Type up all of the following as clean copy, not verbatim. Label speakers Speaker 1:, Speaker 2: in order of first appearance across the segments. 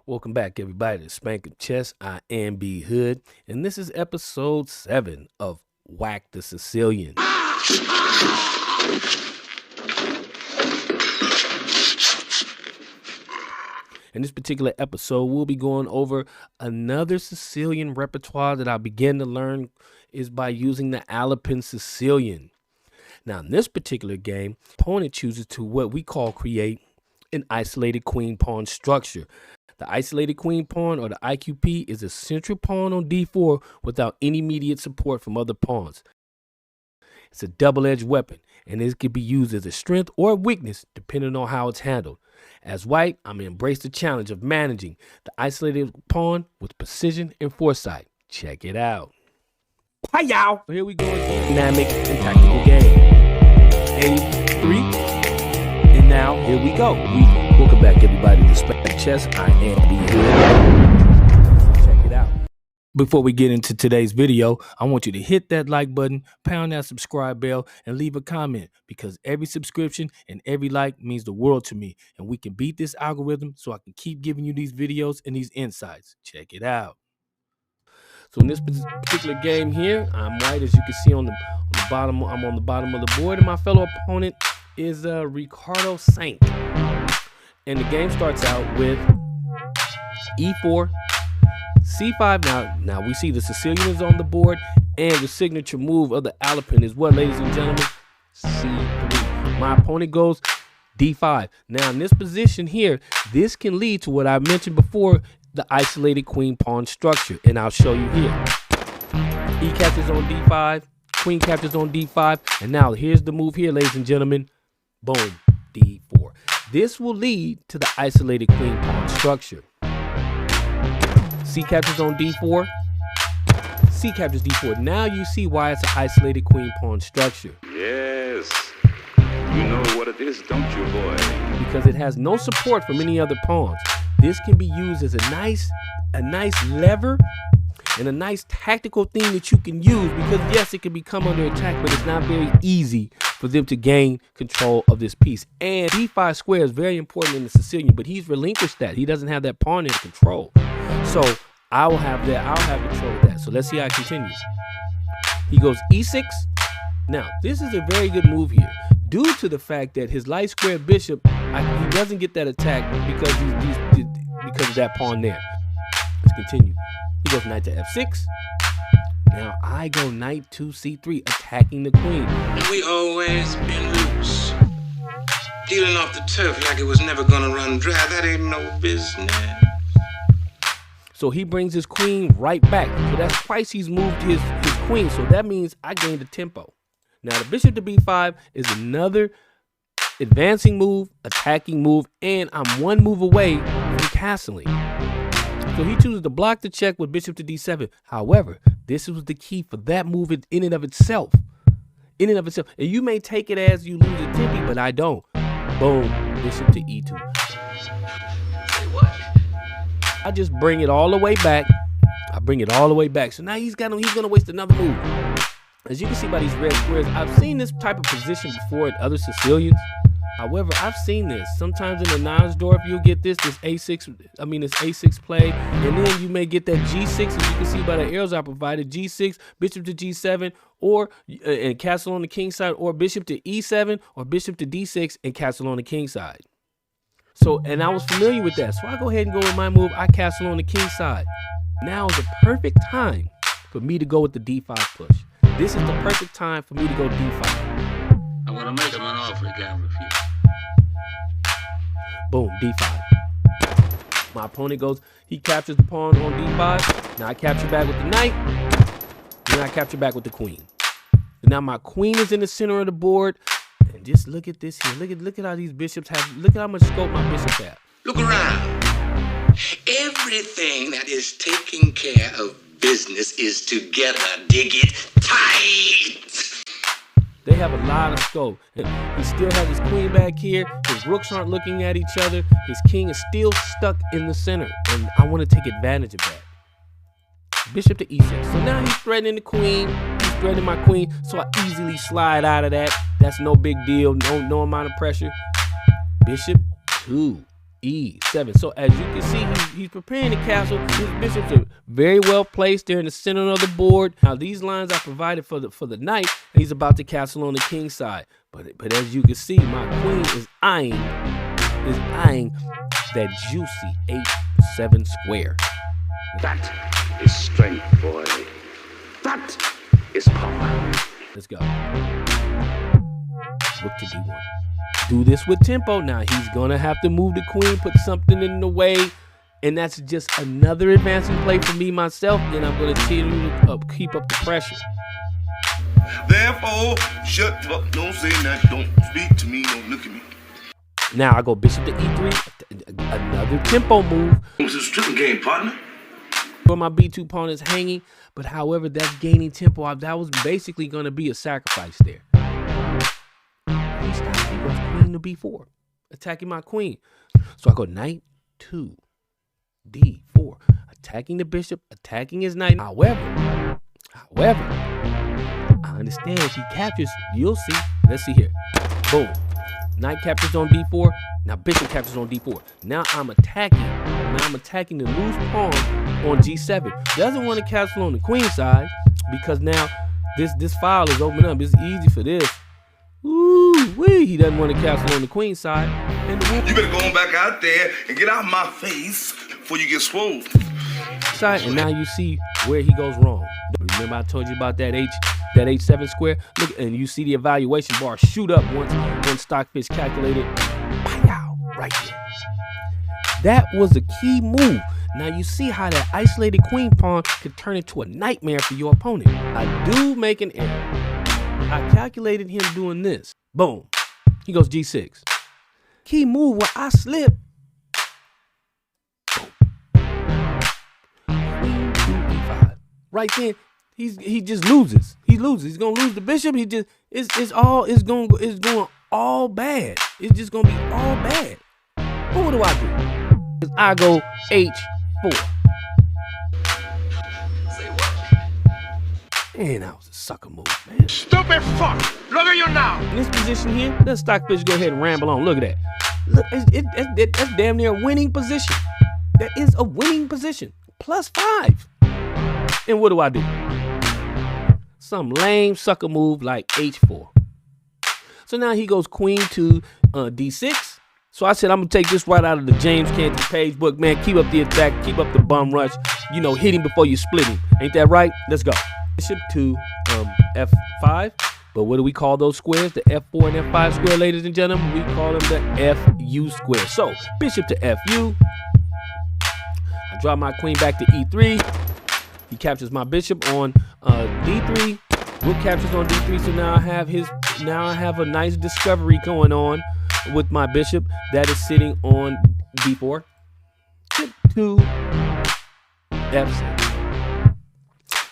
Speaker 1: Welcome back, everybody, to Spankin' Chess. I am B Hood, and this is episode 7 of Whack the Sicilian. In this particular episode, we'll be going over another Sicilian repertoire that I began to learn is by using the Alapin Sicilian. Now, in this particular game, opponent chooses to what we call create an isolated queen pawn structure. The isolated queen pawn, or the IQP, is a central pawn on d4 without any immediate support from other pawns. It's a double-edged weapon, and it can be used as a strength or a weakness depending on how it's handled. As white, I'm going to embrace the challenge of managing the isolated pawn with precision and foresight. Check it out. Hi-yow! Here we go again. Dynamic and tactical game. A3. And now, here we go. Welcome back, everybody, to Spankin' Chess. I am B Hood. Check it out. Before we get into today's video, I want you to hit that like button, pound that subscribe bell, and leave a comment, because every subscription and every like means the world to me, and we can beat this algorithm so I can keep giving you these videos and these insights. Check it out. So in this particular game here, I'm white, as you can see on the bottom. I'm on the bottom of the board, and my fellow opponent is Ricardo Sank. And the game starts out with e4, c5. Now we see the Sicilian is on the board, and the signature move of the Alapin is what, ladies and gentlemen? c3. My opponent goes d5. Now in this position here, this can lead to what I mentioned before, the isolated queen pawn structure, and I'll show you here. E captures on d5, queen captures on d5, and now here's the move here, ladies and gentlemen. Boom, d4. This will lead to the isolated queen pawn structure. C captures on d4. C captures d4. Now you see why it's an isolated queen pawn structure.
Speaker 2: Yes. You know what it is, don't you, boy?
Speaker 1: Because it has no support from any other pawns. This can be used as a nice lever and a nice tactical thing that you can use, because yes, it can become under attack, but it's not very easy for them to gain control of this piece. And d5 square is very important in the Sicilian, but he's relinquished that. He doesn't have that pawn in control. So I'll have control of that. So let's see how it continues. He goes e6. Now, this is a very good move here, due to the fact that his light square bishop, he doesn't get that attack because of that pawn there. Let's continue. He goes knight to f6. Now I go knight to c3, attacking the queen.
Speaker 3: And we always been loose, dealing off the turf like it was never gonna run dry. That ain't no business.
Speaker 1: So he brings his queen right back. So that's twice he's moved his queen. So that means I gained a tempo. Now the bishop to b5 is another advancing move, attacking move, and I'm one move away from castling. So he chooses to block the check with bishop to d7. However, this was the key for that move in and of itself. In and of itself. And you may take it as you lose a tempi, but I don't. Boom, bishop to e2.
Speaker 3: Say what?
Speaker 1: I just bring it all the way back. So now he's gonna waste another move. As you can see by these red squares, I've seen this type of position before in other Sicilians. However, I've seen this. Sometimes in the Nansdorf, you'll get this A6 play, and then you may get that G6, as you can see by the arrows I provided, G6, bishop to G7, or and castle on the king side, or bishop to E7, or bishop to D6 and castle on the king side. So, and I was familiar with that. So I go ahead and go with my move. I castle on the king side. Now is the perfect time for me to go with the D5 push. This is the perfect time for me to go D5.
Speaker 3: I want to make him an offer he can't refuse.
Speaker 1: Boom, d5. My opponent goes, he captures the pawn on d5. Now I capture back with the knight. Then I capture back with the queen. And now my queen is in the center of the board. And just look at this here. Look at how these bishops have. Look at how much scope my bishops have.
Speaker 3: Look around. Everything that is taking care of business is together. Dig it tight.
Speaker 1: They have a lot of scope. He still has his queen back here. His rooks aren't looking at each other. His king is still stuck in the center. And I want to take advantage of that. Bishop to e6. So now he's threatening the queen. He's threatening my queen. So I easily slide out of that. That's no big deal. No amount of pressure. Bishop to E7. So as you can see, he's preparing the castle. His bishops are very well placed. They're in the center of the board. Now these lines are provided for the knight, and he's about to castle on the king's side. But as you can see, my queen is eyeing that juicy H7 square.
Speaker 2: That is strength, boy. That is power.
Speaker 1: Let's go. Rook to D1. Do this with tempo. Now he's gonna have to move the queen, put something in the way, and that's just another advancing play for me myself. Then I'm gonna continue to keep up the pressure.
Speaker 4: Therefore, shut up, don't say that, don't speak to me, don't look at me.
Speaker 1: Now I go bishop to E3, another tempo move.
Speaker 4: This is a stripping game, partner.
Speaker 1: Where my B2 pawn is hanging, but however, that's gaining tempo. That was basically gonna be a sacrifice there. He goes queen to B4, attacking my queen. So I go knight to D4, attacking the bishop, attacking his knight. However, I understand if he captures, you'll see. Let's see here. Boom. Knight captures on D4. Now bishop captures on D4. Now I'm attacking. The loose pawn on G7. Doesn't want to castle on the queen side because now this file is open up. It's easy for this. Ooh-wee. He doesn't want to castle on the queen side. And
Speaker 4: you better go on back out there and get out of my face before you get swole.
Speaker 1: Side, and now you see where he goes wrong. Remember I told you about that H7 square? Look, and you see the evaluation bar shoot up once Stockfish calculated. Pow, right there. That was a key move. Now you see how that isolated queen pawn could turn into a nightmare for your opponent. I do make an error. I calculated him doing this. Boom. He goes G6. Key move where I slip. Boom. Queen to E5. Right then, he just loses. He loses. He's gonna lose the bishop. It's going all bad. It's just gonna be all bad. But what do I do? I go H4. Man, that was a sucker move, man.
Speaker 3: Stupid fuck! Look at you now!
Speaker 1: In this position here, let Stockfish go ahead and ramble on. Look at that. Look, that's damn near a winning position. That is a winning position. +5. And what do? Some lame sucker move like H4. So now he goes queen to D6. So I said, I'm going to take this right out of the James Canty page book. Man, keep up the attack. Keep up the bum rush. You know, hit him before you split him. Ain't that right? Let's go. Bishop to F5. But what do we call those squares? The F4 and F5 square, ladies and gentlemen. We call them the FU square. So bishop to FU. I drop my queen back to E3. He captures my bishop on D3. Rook captures on D3. So now I have a nice discovery going on with my bishop that is sitting on D4. Bishop to F6.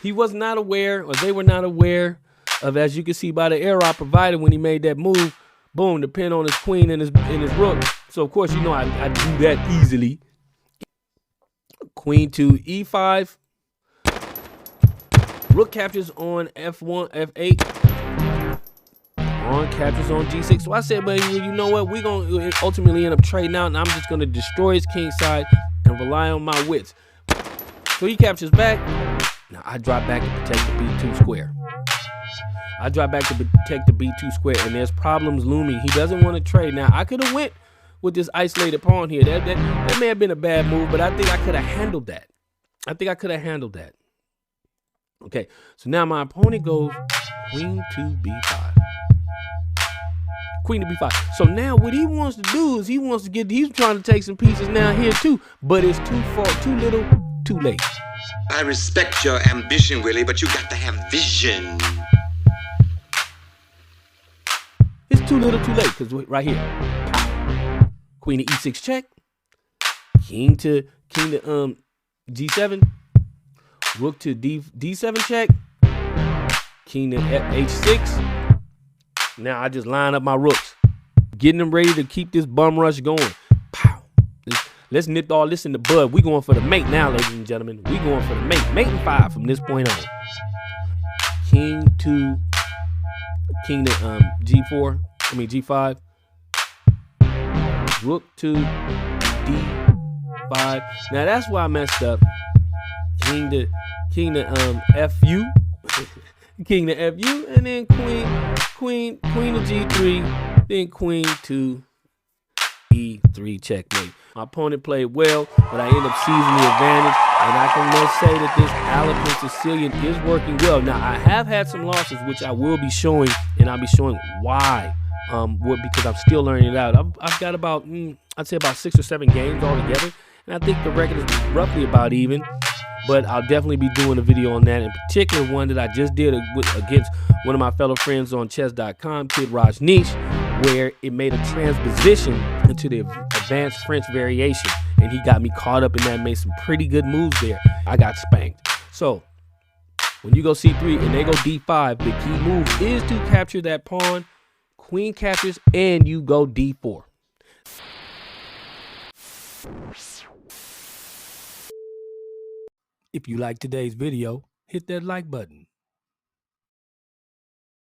Speaker 1: He was not aware, or they were not aware of, as you can see by the error I provided when he made that move. Boom, the pin on his queen and his rook. So of course, you know I do that easily. Queen to E5. Rook captures on F1, F8. Pawn captures on G6. So I said, but you know what? We're going to ultimately end up trading out, and I'm just going to destroy his king side and rely on my wits. So he captures back. Now I drop back to protect the B2 square. And there's problems looming. He doesn't want to trade. Now I could have went with this isolated pawn here. That may have been a bad move, but I think I could have handled that. Okay, so now my opponent goes queen to B5. Queen to B5. So now what he wants to do is he's trying to take some pieces now here too, but it's too far, too little, too late.
Speaker 3: I respect your ambition, Willie, but you got to have vision.
Speaker 1: It's too little, too late, because right here, pow. Queen to E6 check, king to G7, rook to D7 check, king to H6. Now I just line up my rooks, getting them ready to keep this bum rush going. Pow. Let's nip all this in the bud. We going for the mate now, ladies and gentlemen. We going for the mate. Mate and 5 from this point on. King to G4. I mean G5. Rook to D5. Now that's why I messed up. King to FU. King to FU, and then queen to G3, then queen to E3 checkmate. My opponent played well, but I ended up seizing the advantage, and I can most say that this Alapin Sicilian is working well. Now, I have had some losses, which I will be showing, and I'll be showing why. Because I'm still learning it out. I've got about, I'd say about 6 or 7 games altogether, and I think the record is roughly about even. But I'll definitely be doing a video on that, in particular one that I just did against one of my fellow friends on chess.com, Kid Rajneesh, where it made a transposition into the advanced French variation, and he got me caught up in that, made some pretty good moves there. I got spanked. So when you go C3 and they go D5, the key move is to capture that pawn. Queen captures, and you go D4. If you like today's video, hit that like button.